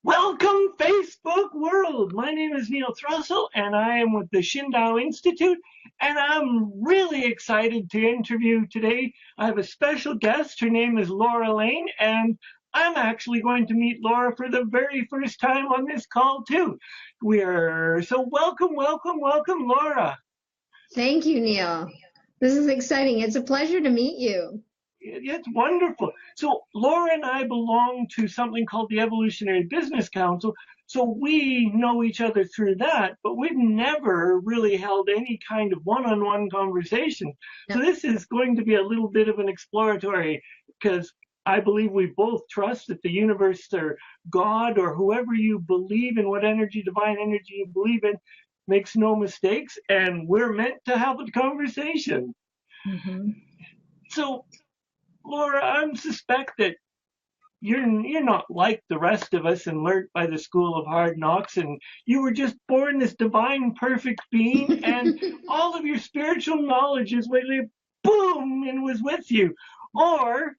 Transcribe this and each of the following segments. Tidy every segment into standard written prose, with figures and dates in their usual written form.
Welcome, Facebook world. My name is Neil Thrussell, and I am with the Shindao Institute, and I'm really excited to interview today. I have a special guest. Her name is Laura Lane, and I'm actually going to meet Laura for the very first time on this call, too. Welcome, Laura. Thank you, Neil. This is exciting. It's a pleasure to meet you. It's wonderful. So Laura and I belong to something called the Evolutionary Business Council. So we know each other through that, but we've never really held any kind of one-on-one conversation. So this is going to be a little bit of an exploratory, because I believe we both trust that the universe or God or whoever you believe in, what energy, divine energy you believe in, makes no mistakes, and we're meant to have a conversation. Mm-hmm. So Laura, I suspect that you're not like the rest of us and learnt by the school of hard knocks, and you were just born this divine, perfect being, and all of your spiritual knowledge is literally boom and was with you. Or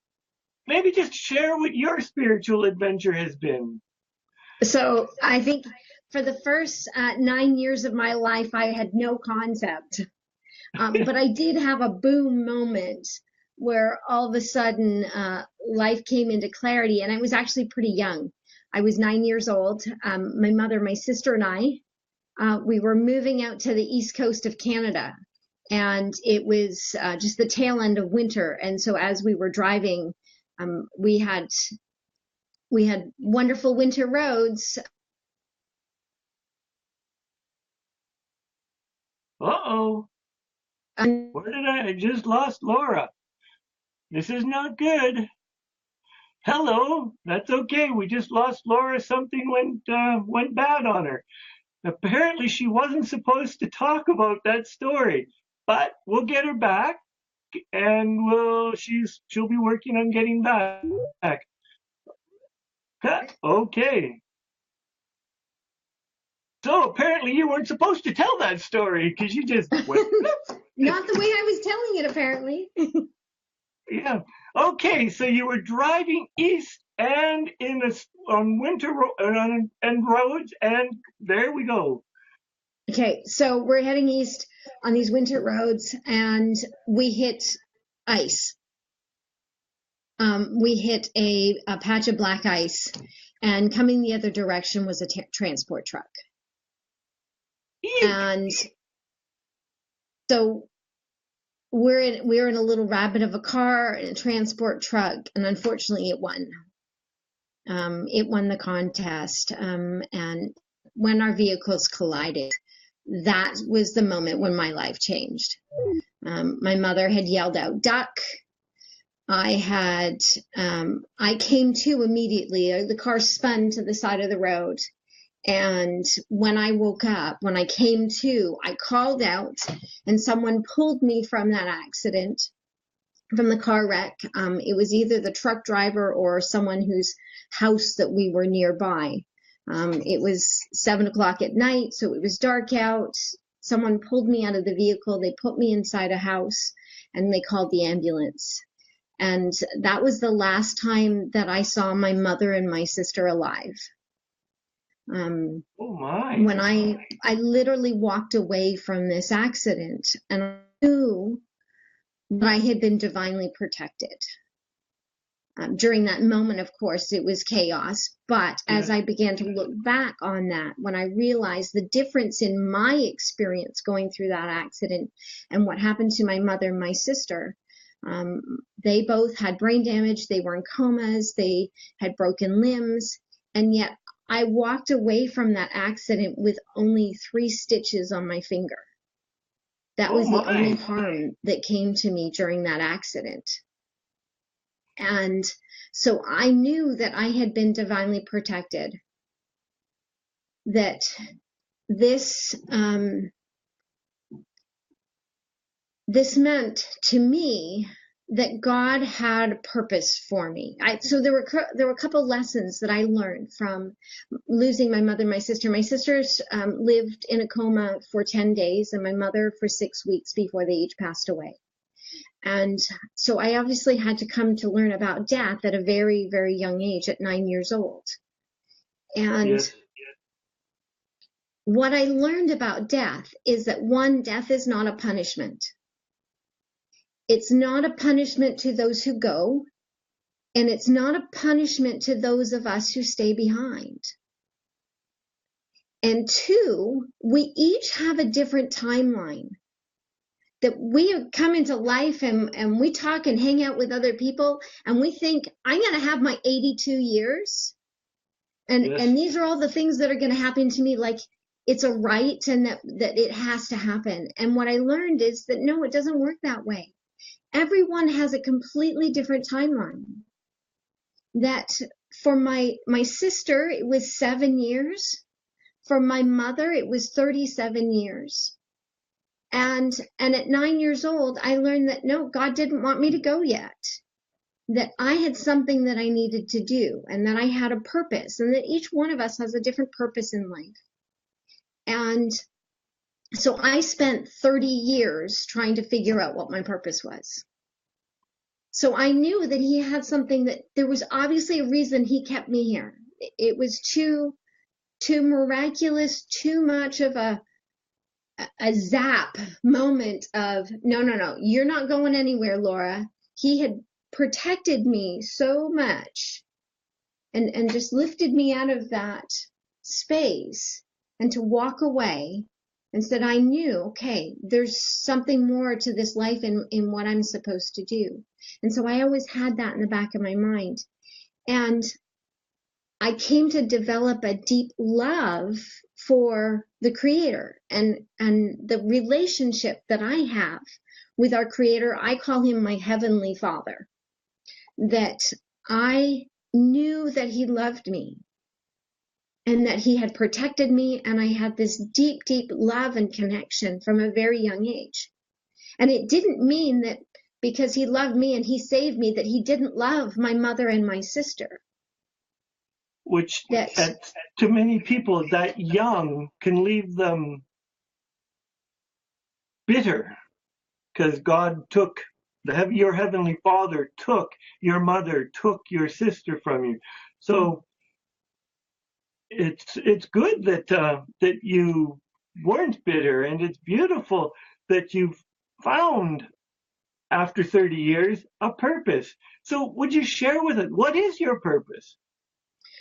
maybe just share what your spiritual adventure has been. So I think for the first 9 years of my life, I had no concept, but I did have a boom moment where all of a sudden life came into clarity, and I was actually pretty young. I was 9 years old. My mother, my sister, and I, we were moving out to the east coast of Canada, and it was just the tail end of winter. And so as we were driving, we had wonderful winter roads. Uh-oh. Where did I just lost Laura? This is not good. Hello, that's okay. We just lost Laura. Something went bad on her. Apparently, she wasn't supposed to talk about that story, but we'll get her back, and she'll be working on getting back. Okay. So apparently, you weren't supposed to tell that story because you just went. Not the way I was telling it, apparently. Yeah. Okay, so you were driving east and on winter and roads, and there we go. Okay, so we're heading east on these winter roads, and we hit ice. We hit a patch of black ice, and coming the other direction was a transport truck. Eek. And so we're in a little rabbit of a car and a transport truck, and unfortunately it won. It won the contest, and when our vehicles collided, that was the moment when my life changed. My mother had yelled out, "Duck!" I came to immediately. The car spun to the side of the road. And when I woke up, when I came to, I called out, and someone pulled me from that accident, from the car wreck. It was either the truck driver or someone whose house that we were nearby. It was 7 o'clock at night, so it was dark out. Someone pulled me out of the vehicle. They put me inside a house, and they called the ambulance. And that was the last time that I saw my mother and my sister alive. Oh my. When I literally walked away from this accident, and I knew that I had been divinely protected. During that moment, of course, it was chaos. But as I began to look back on that, when I realized the difference in my experience going through that accident and what happened to my mother and my sister, they both had brain damage. They were in comas. They had broken limbs. And yet I walked away from that accident with only 3 stitches on my finger. That was the only harm that came to me during that accident. And so I knew that I had been divinely protected, that this meant to me that God had a purpose for me. So there were a couple lessons that I learned from losing my mother and my sister. My sisters lived in a coma for 10 days, and my mother for 6 weeks before they each passed away. And so I obviously had to come to learn about death at a very, very young age, at 9 years old. And Yes. what I learned about death is that, one, death is not a punishment. It's not a punishment to those who go, and it's not a punishment to those of us who stay behind. And two, we each have a different timeline. That we come into life and we talk and hang out with other people, and we think, I'm going to have my 82 years. And these are all the things that are going to happen to me. Like, it's a right, and that it has to happen. And what I learned is that, no, it doesn't work that way. Everyone has a completely different timeline. That for my sister, it was 7 years. For my mother, it was 37 years. And at 9 years old, I learned that, no, God didn't want me to go yet. That I had something that I needed to do, and that I had a purpose, and that each one of us has a different purpose in life. And so I spent 30 years trying to figure out what my purpose was. So I knew that he had something, that there was obviously a reason he kept me here. It was too miraculous, too much of a zap moment of, no, you're not going anywhere, Laura. He had protected me so much and just lifted me out of that space, and to walk away, and said, I knew, okay, there's something more to this life in what I'm supposed to do. And so I always had that in the back of my mind. And I came to develop a deep love for the Creator and the relationship that I have with our Creator. I call him my Heavenly Father. That I knew that he loved me, and that he had protected me, and I had this deep, deep love and connection from a very young age. And it didn't mean that because he loved me and he saved me, that he didn't love my mother and my sister. Which, to many people, that young can leave them bitter, because God took, your Heavenly Father took your mother, took your sister from you. So it's good that you weren't bitter, and it's beautiful that you've found, after 30 years, a purpose. So would you share with us, what is your purpose?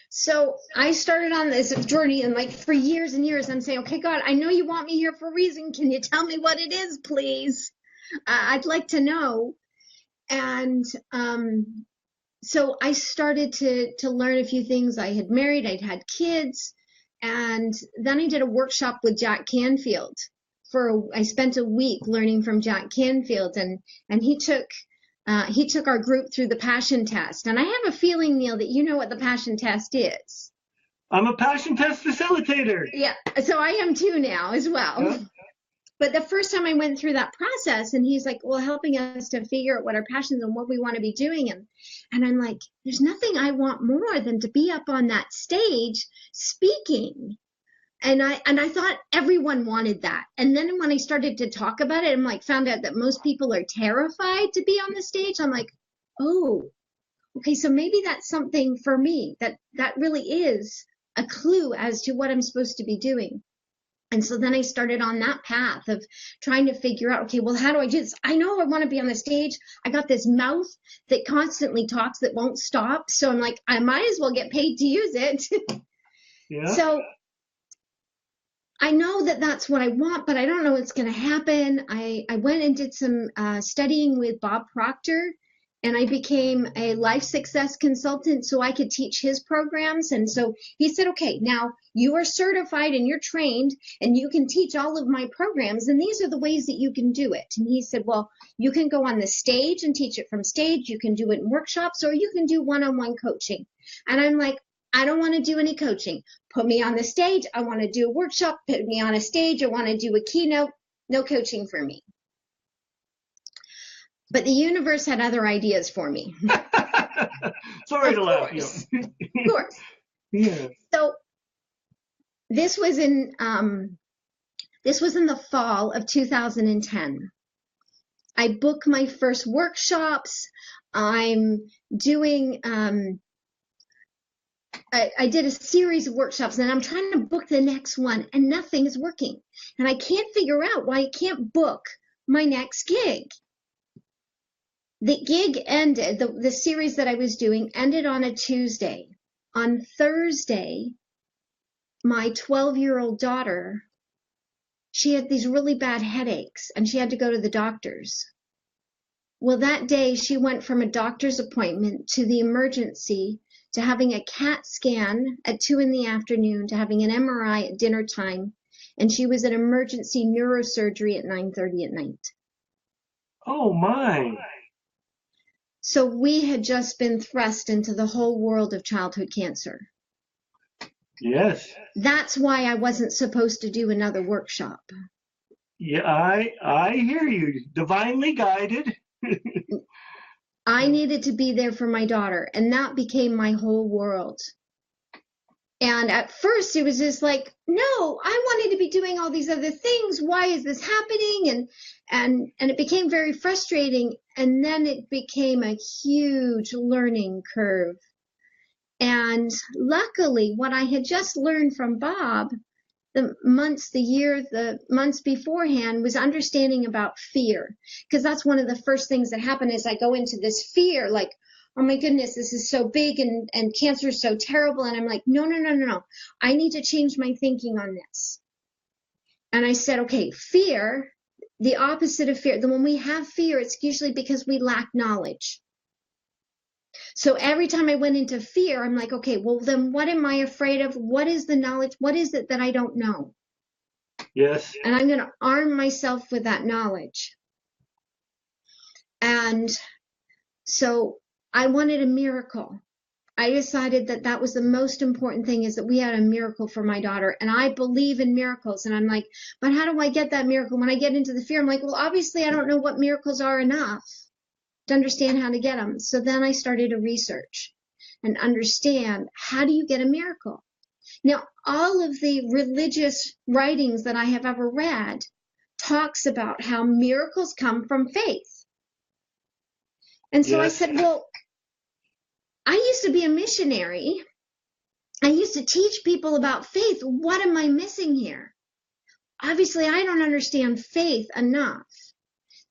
So I started on this journey, and like for years and years, I'm saying, okay, God, I know you want me here for a reason. Can you tell me what it is, please? I'd like to know. And so I started to learn a few things. I had married, I'd had kids, and then I did a workshop with Jack Canfield. I spent a week learning from Jack Canfield, and he took our group through the Passion Test. And I have a feeling, Neil, that you know what the Passion Test is. I'm a Passion Test facilitator. Yeah, so I am too now as well. Yeah. But the first time I went through that process, and he's like, well, helping us to figure out what our passions and what we want to be doing. And I'm like, there's nothing I want more than to be up on that stage speaking. And I thought everyone wanted that. And then when I started to talk about it, I'm like, found out that most people are terrified to be on the stage. I'm like, oh, okay, so maybe that's something for me. That really is a clue as to what I'm supposed to be doing. And so then I started on that path of trying to figure out, okay, well, how do I do this? I know I want to be on the stage. I got this mouth that constantly talks that won't stop. So I'm like, I might as well get paid to use it. Yeah. So I know that that's what I want, but I don't know what's going to happen. I went and did some studying with Bob Proctor, and I became a life success consultant so I could teach his programs. And so he said, okay, now you are certified and you're trained and you can teach all of my programs, and these are the ways that you can do it. And he said, well, you can go on the stage and teach it from stage. You can do it in workshops, or you can do one-on-one coaching. And I'm like, I don't want to do any coaching. Put me on the stage. I want to do a workshop. Put me on a stage. I want to do a keynote. No coaching for me. But the universe had other ideas for me. Sorry to laugh. Of course. Yeah. So this was in the fall of 2010. I booked my first workshops. I'm doing I did a series of workshops, and I'm trying to book the next one, and nothing is working. And I can't figure out why I can't book my next gig. The gig ended, the series that I was doing ended on a Tuesday. On Thursday, my 12-year-old daughter, she had these really bad headaches, and she had to go to the doctor's. Well, that day she went from a doctor's appointment to the emergency to having a CAT scan at 2 p.m, to having an MRI at dinner time, and she was in emergency neurosurgery at 9:30 at night. Oh my. So we had just been thrust into the whole world of childhood cancer. Yes. That's why I wasn't supposed to do another workshop. Yeah, I hear you. Divinely guided. I needed to be there for my daughter, and that became my whole world. And at first it was just like, no, I wanted to be doing all these other things. Why is this happening? And it became very frustrating. And then it became a huge learning curve. And luckily, what I had just learned from Bob, the months beforehand, was understanding about fear. Because that's one of the first things that happen is I go into this fear, like, oh my goodness, this is so big and cancer is so terrible. And I'm like, no. I need to change my thinking on this. And I said, okay, fear, the opposite of fear. Then when we have fear, it's usually because we lack knowledge. So every time I went into fear, I'm like, okay, well then what am I afraid of? What is the knowledge? What is it that I don't know? Yes. And I'm going to arm myself with that knowledge. And so I wanted a miracle. I decided that that was the most important thing, is that we had a miracle for my daughter. And I believe in miracles. And I'm like, but how do I get that miracle? When I get into the fear, I'm like, well, obviously I don't know what miracles are enough to understand how to get them. So then I started to research and understand, how do you get a miracle? Now, all of the religious writings that I have ever read talks about how miracles come from faith. And so I said, well, I used to be a missionary. I used to teach people about faith. What am I missing here? Obviously, I don't understand faith enough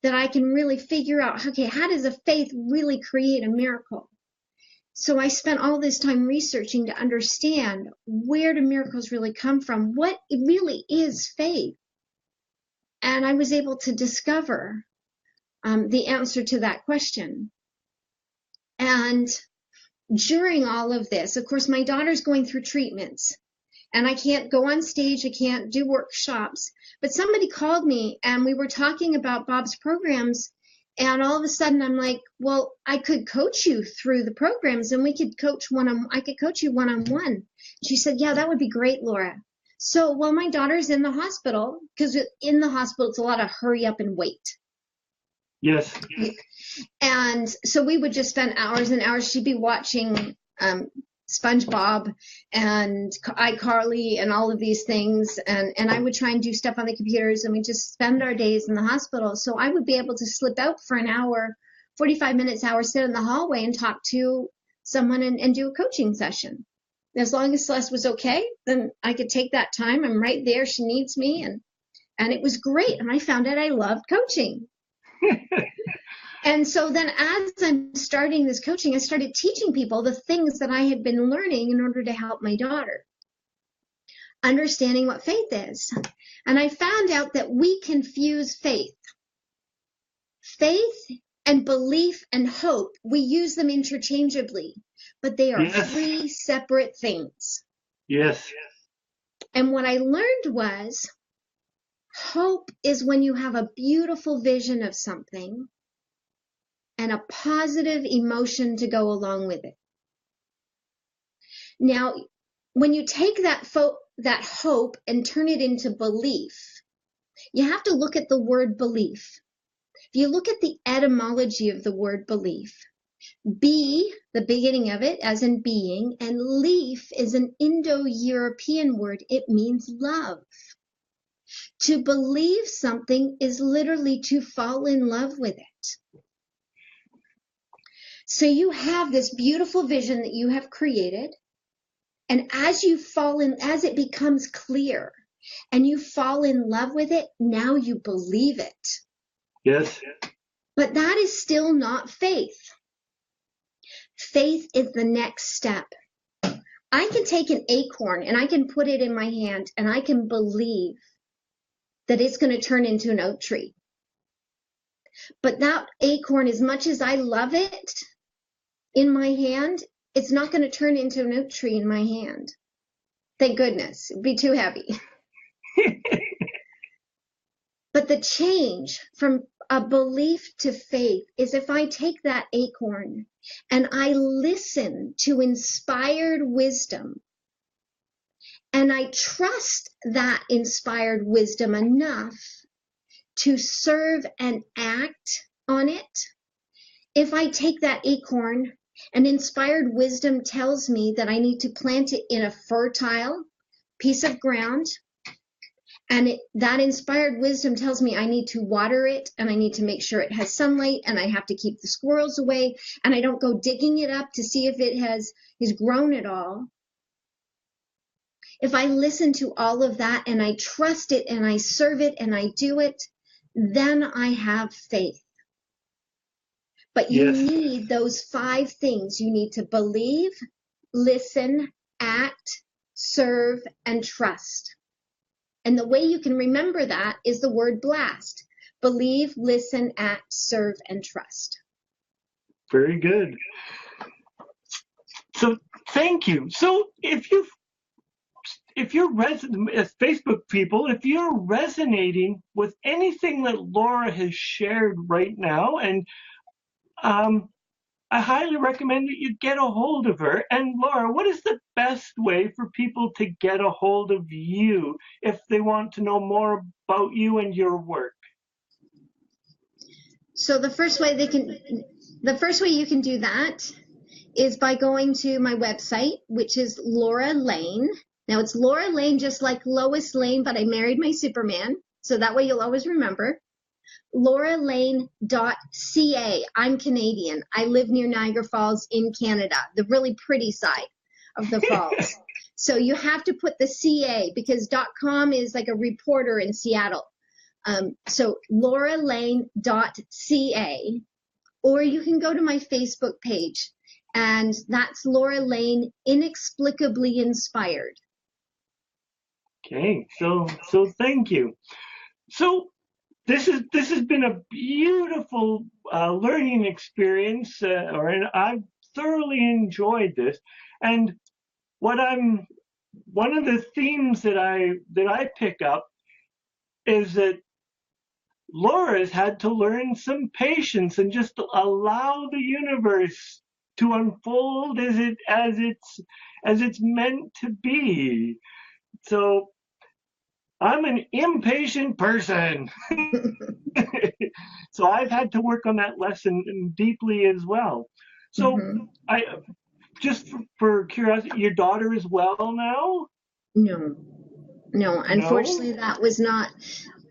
that I can really figure out, okay, how does a faith really create a miracle? So I spent all this time researching to understand, where do miracles really come from? What really is faith? And I was able to discover the answer to that question. And during all of this, of course, my daughter's going through treatments, and I can't go on stage, I can't do workshops, but somebody called me and we were talking about Bob's programs, and all of a sudden I'm like, well, I could coach you through the programs, and I could coach you one-on-one. She said, yeah, that would be great, Laura. So while my daughter's in the hospital, because in the hospital it's a lot of hurry up and wait. Yes. And so we would just spend hours and hours. She'd be watching SpongeBob and iCarly and all of these things. And I would try and do stuff on the computers, and we'd just spend our days in the hospital. So I would be able to slip out for an hour, 45 minutes, hour, sit in the hallway and talk to someone and do a coaching session. As long as Celeste was okay, then I could take that time. I'm right there. She needs me. And it was great. And I found out I loved coaching. And so then as I'm starting this coaching, I started teaching people the things that I had been learning in order to help my daughter, understanding what faith is. And I found out that we confuse faith. Faith and belief and hope, we use them interchangeably, but they are three separate things. Yes. And what I learned was, hope is when you have a beautiful vision of something and a positive emotion to go along with it. Now, when you take that hope and turn it into belief, you have to look at the word belief. If you look at the etymology of the word belief, be, the beginning of it, as in being, and leaf is an Indo-European word. It means love. To believe something is literally to fall in love with it. So you have this beautiful vision that you have created, And as it becomes clear and you fall in love with it, now you believe it. Yes. But that is still not faith. Faith is the next step. I can take an acorn and I can put it in my hand and I can believe that it's going to turn into an oak tree. But that acorn, as much as I love it in my hand, it's not going to turn into an oak tree in my hand. Thank goodness. It'd be too heavy. But the change from a belief to faith is if I take that acorn and I listen to inspired wisdom and I trust that inspired wisdom enough to serve and act on it. If I take that acorn and inspired wisdom tells me that I need to plant it in a fertile piece of ground, and that inspired wisdom tells me I need to water it and I need to make sure it has sunlight and I have to keep the squirrels away and I don't go digging it up to see if it has grown at all. If I listen to all of that and I trust it and I serve it and I do it, then I have faith. But you need those 5 things. You need to believe, listen, act, serve, and trust. And the way you can remember that is the word BLAST. Believe, listen, act, serve, and trust. Very good. So thank you. So if you're as Facebook people, if you're resonating with anything that Laura has shared right now, and I highly recommend that you get a hold of her. And Laura, what is the best way for people to get a hold of you if they want to know more about you and your work? So the first way you can do that is by going to my website, which is Laura Lane. Now it's Laura Lane, just like Lois Lane, but I married my Superman. So that way you'll always remember. LauraLane.ca. I'm Canadian. I live near Niagara Falls in Canada, the really pretty side of the falls. So you have to put the CA because .com is like a reporter in Seattle. So LauraLane.ca, or you can go to my Facebook page, and that's Laura Lane Inexplicably Inspired. Okay, so thank you. So this has been a beautiful learning experience, and I've thoroughly enjoyed this. And one of the themes that I pick up is that Laura's had to learn some patience and just allow the universe to unfold as it's meant to be. So I'm an impatient person. So I've had to work on that lesson deeply as well. So I just for curiosity, your daughter is well now? No, unfortunately that was not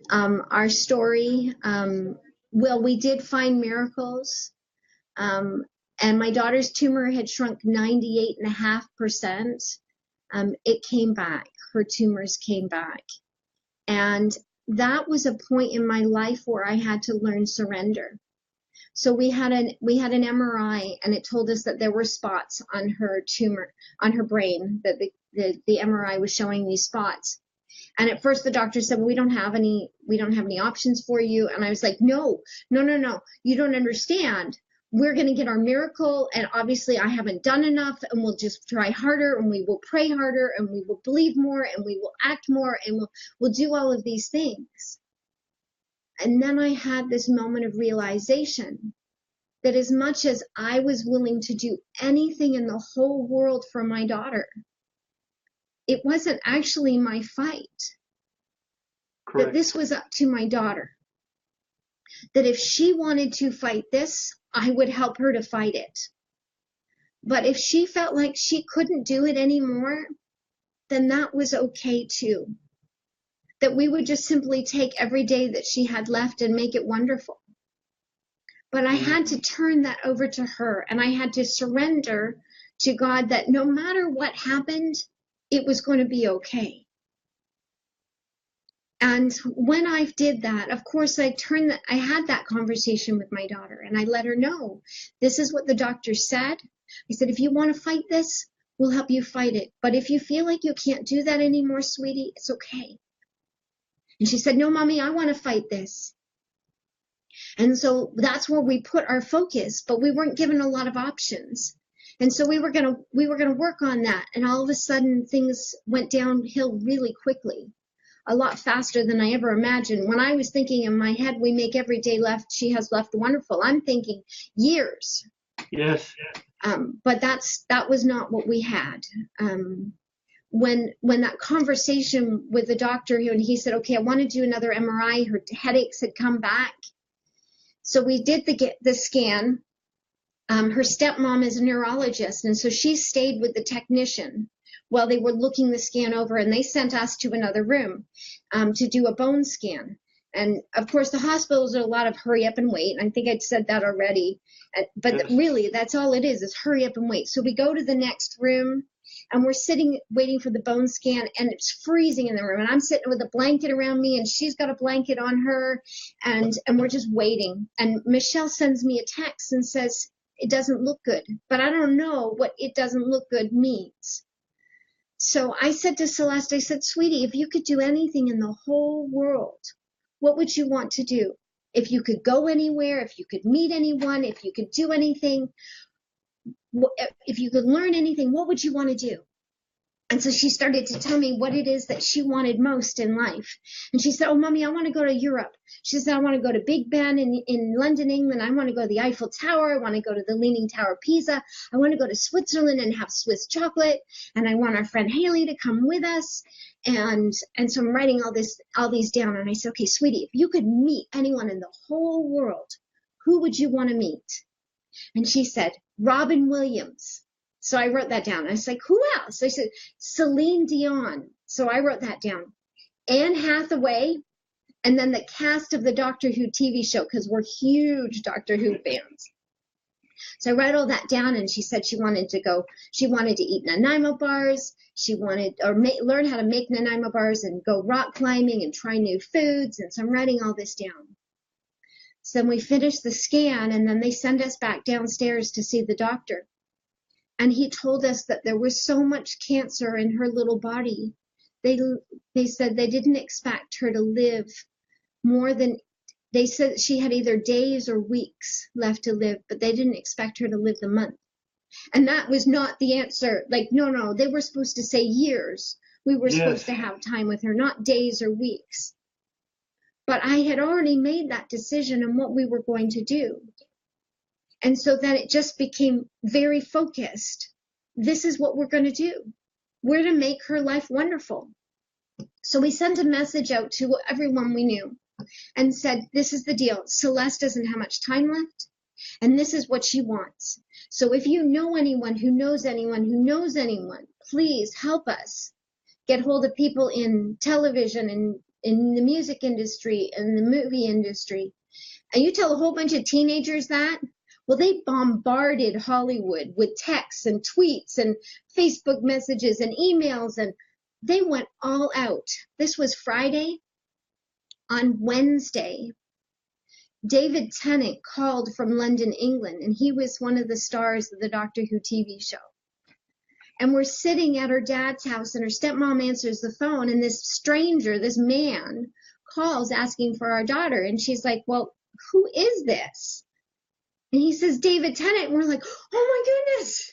our story. Well, we did find miracles. And my daughter's tumor had shrunk 98.5%. It came back. Her tumors came back. And that was a point in my life where I had to learn surrender. So we had an MRI, and it told us that there were spots on her tumor, on her brain, that the MRI was showing these spots. And at first the doctor said, well, we don't have any options for you. And I was like, no, you don't understand. We're going to get our miracle, and obviously I haven't done enough, and we'll just try harder, and we will pray harder, and we will believe more, and we will act more, and we'll do all of these things. And then I had this moment of realization that as much as I was willing to do anything in the whole world for my daughter, it wasn't actually my fight. Correct. That this was up to my daughter. That if she wanted to fight this, I would help her to fight it. But if she felt like she couldn't do it anymore, then that was okay too. That we would just simply take every day that she had left and make it wonderful. But I had to turn that over to her, and I had to surrender to God that no matter what happened, it was going to be okay. And when I did that, of course, I had that conversation with my daughter, and I let her know, this is what the doctor said. I said, if you want to fight this, we'll help you fight it. But if you feel like you can't do that anymore, sweetie, it's okay. And she said, no, Mommy, I want to fight this. And so that's where we put our focus, but we weren't given a lot of options. And so we were going to work on that. And all of a sudden things went downhill really quickly, a lot faster than I ever imagined. When I was thinking in my head, we make every day left, she has left wonderful, I'm thinking years. Yes. But that was not what we had. When that conversation with the doctor, and he said, okay, I want to do another MRI, her headaches had come back. So we did the scan. Her stepmom is a neurologist, and so she stayed with the technician while they were looking the scan over, and they sent us to another room to do a bone scan. And of course, the hospitals are a lot of hurry up and wait. And I think I'd said that already, but yes. Really, that's all it is hurry up and wait. So we go to the next room, and we're sitting waiting for the bone scan, and it's freezing in the room. And I'm sitting with a blanket around me, and she's got a blanket on her, and we're just waiting. And Michelle sends me a text and says, it doesn't look good, but I don't know what it doesn't look good means. So I said to Celeste, I said, sweetie, if you could do anything in the whole world, what would you want to do? If you could go anywhere, if you could meet anyone, if you could do anything, if you could learn anything, what would you want to do? And so she started to tell me what it is that she wanted most in life. And she said, oh, Mommy, I want to go to Europe. She said, I want to go to Big Ben in London, England. I want to go to the Eiffel Tower. I want to go to the Leaning Tower of Pisa. I want to go to Switzerland and have Swiss chocolate. And I want our friend Haley to come with us. And so I'm writing all these down. And I said, okay, sweetie, if you could meet anyone in the whole world, who would you want to meet? And she said, Robin Williams. So I wrote that down. I was like, who else? I said, Celine Dion. So I wrote that down. Anne Hathaway, and then the cast of the Doctor Who TV show, because we're huge Doctor Who fans. So I wrote all that down, and she said she wanted to eat Nanaimo bars. She wanted, learn how to make Nanaimo bars and go rock climbing and try new foods. And so I'm writing all this down. So then we finished the scan, and then they send us back downstairs to see the doctor. And he told us that there was so much cancer in her little body. They said they didn't expect her to live more than, they said she had either days or weeks left to live, but they didn't expect her to live the month. And that was not the answer. Like, no, they were supposed to say years. We were supposed to have time with her, not days or weeks. But I had already made that decision on what we were going to do. And so then it just became very focused. This is what we're going to do. We're to make her life wonderful. So we sent a message out to everyone we knew and said, this is the deal. Celeste doesn't have much time left, and this is what she wants. So if you know anyone who knows anyone who knows anyone, please help us get hold of people in television and in the music industry and the movie industry. And you tell a whole bunch of teenagers that, well, they bombarded Hollywood with texts and tweets and Facebook messages and emails, and they went all out. This was Friday. On Wednesday, David Tennant called from London, England, and he was one of the stars of the Doctor Who TV show. And we're sitting at her dad's house, and her stepmom answers the phone, and this stranger, this man, calls asking for our daughter. And she's like, well, who is this? And he says, David Tennant. And we're like, oh my goodness.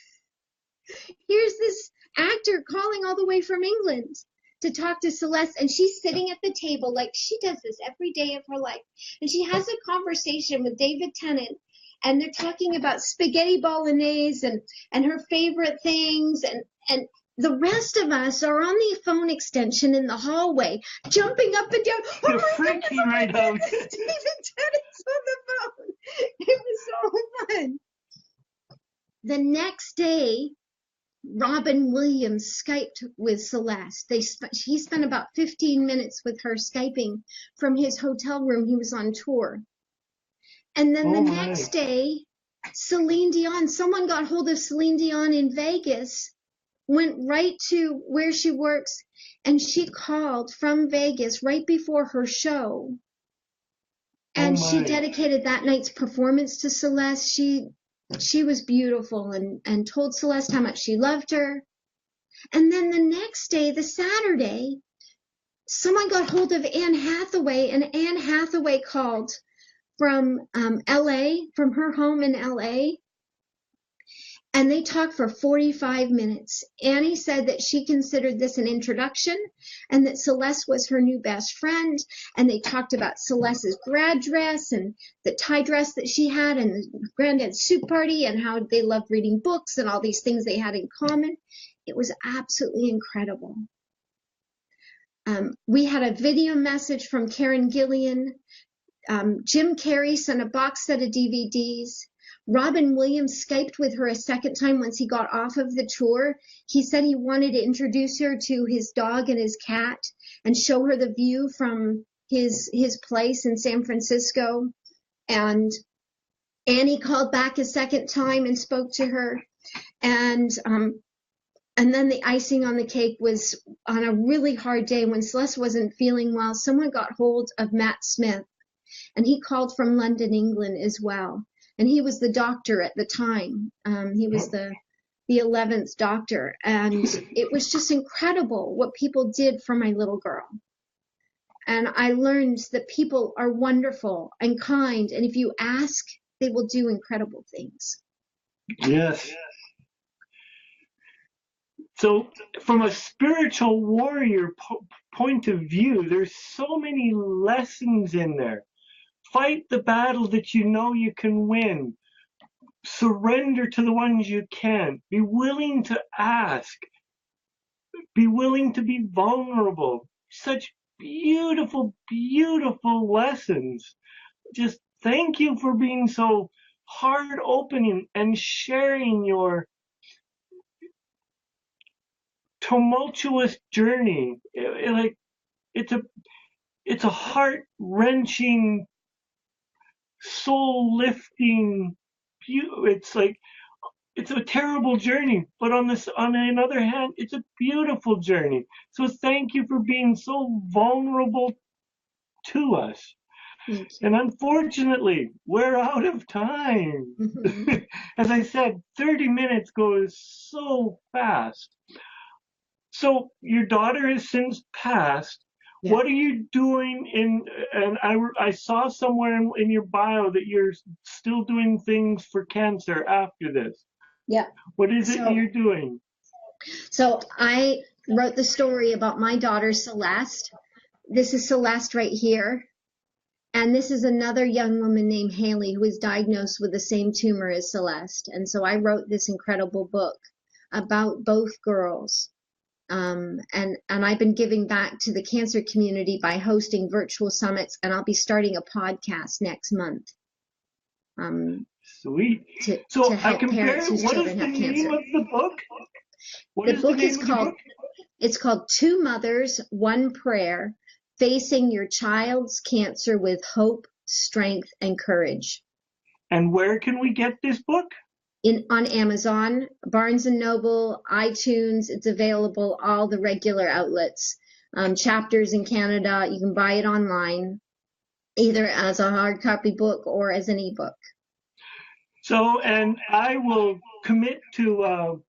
Here's this actor calling all the way from England to talk to Celeste. And she's sitting at the table like she does this every day of her life. And she has a conversation with David Tennant. And they're talking about spaghetti bolognese and her favorite things. And the rest of us are on the phone extension in the hallway, jumping up and down. You're freaking right out. David Tennant's on the phone. It was so fun. The next day, Robin Williams Skyped with Celeste. He spent about 15 minutes with her Skyping from his hotel room. He was on tour. And then the next day, Celine Dion, someone got hold of Celine Dion in Vegas, went right to where she works, and she called from Vegas right before her show. And she dedicated that night's performance to Celeste. She was beautiful and told Celeste how much she loved her. And then the next day, the Saturday, someone got hold of Anne Hathaway, and Anne Hathaway called from LA, from her home in LA. And they talked for 45 minutes. Annie said that she considered this an introduction and that Celeste was her new best friend. And they talked about Celeste's grad dress and the tie dress that she had and the granddad's soup party and how they loved reading books and all these things they had in common. It was absolutely incredible. We had a video message from Karen Gillian. Jim Carrey sent a box set of DVDs. Robin Williams Skyped with her a second time once he got off of the tour. He said he wanted to introduce her to his dog and his cat and show her the view from his place in San Francisco. And Annie called back a second time and spoke to her. And then the icing on the cake was on a really hard day when Celeste wasn't feeling well. Someone got hold of Matt Smith, and he called from London, England as well. And he was the doctor at the time. He was the 11th doctor. And it was just incredible what people did for my little girl. And I learned that people are wonderful and kind. And if you ask, they will do incredible things. Yes. So from a spiritual warrior point of view, there's so many lessons in there. Fight the battle that you know you can win. Surrender to the ones you can't. Be willing to ask. Be willing to be vulnerable. Such beautiful, beautiful lessons. Just thank you for being so heart opening and sharing your tumultuous journey. It's a heart-wrenching, soul-lifting. It's a terrible journey, but on the other hand, it's a beautiful journey. So thank you for being so vulnerable to us. And unfortunately, we're out of time. Mm-hmm. As I said, 30 minutes goes so fast. So your daughter has since passed. Yeah. What are you doing and I saw somewhere in your bio that you're still doing things for cancer after this. Yeah. What is it you're doing? So I wrote the story about my daughter, Celeste. This is Celeste right here. And this is another young woman named Haley who was diagnosed with the same tumor as Celeste. And so I wrote this incredible book about both girls. And I've been giving back to the cancer community by hosting virtual summits, and I'll be starting a podcast next month. Sweet. To help parents whose children have cancer. What is the name of the book? The book is called, it's called Two Mothers, One Prayer, Facing Your Child's Cancer with Hope, Strength, and Courage. And where can we get this book? On Amazon, Barnes & Noble, iTunes. It's available, all the regular outlets. Chapters in Canada, you can buy it online, either as a hard copy book or as an ebook. So, and I will commit to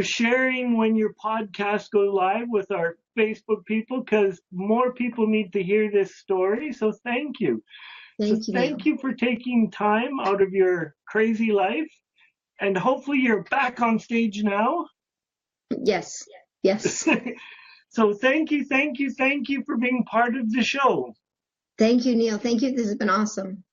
sharing when your podcast goes live with our Facebook people, because more people need to hear this story. So thank you. Thank you for taking time out of your crazy life. And hopefully you're back on stage now. Yes. So thank you for being part of the show. Thank you, Neil. Thank you. This has been awesome.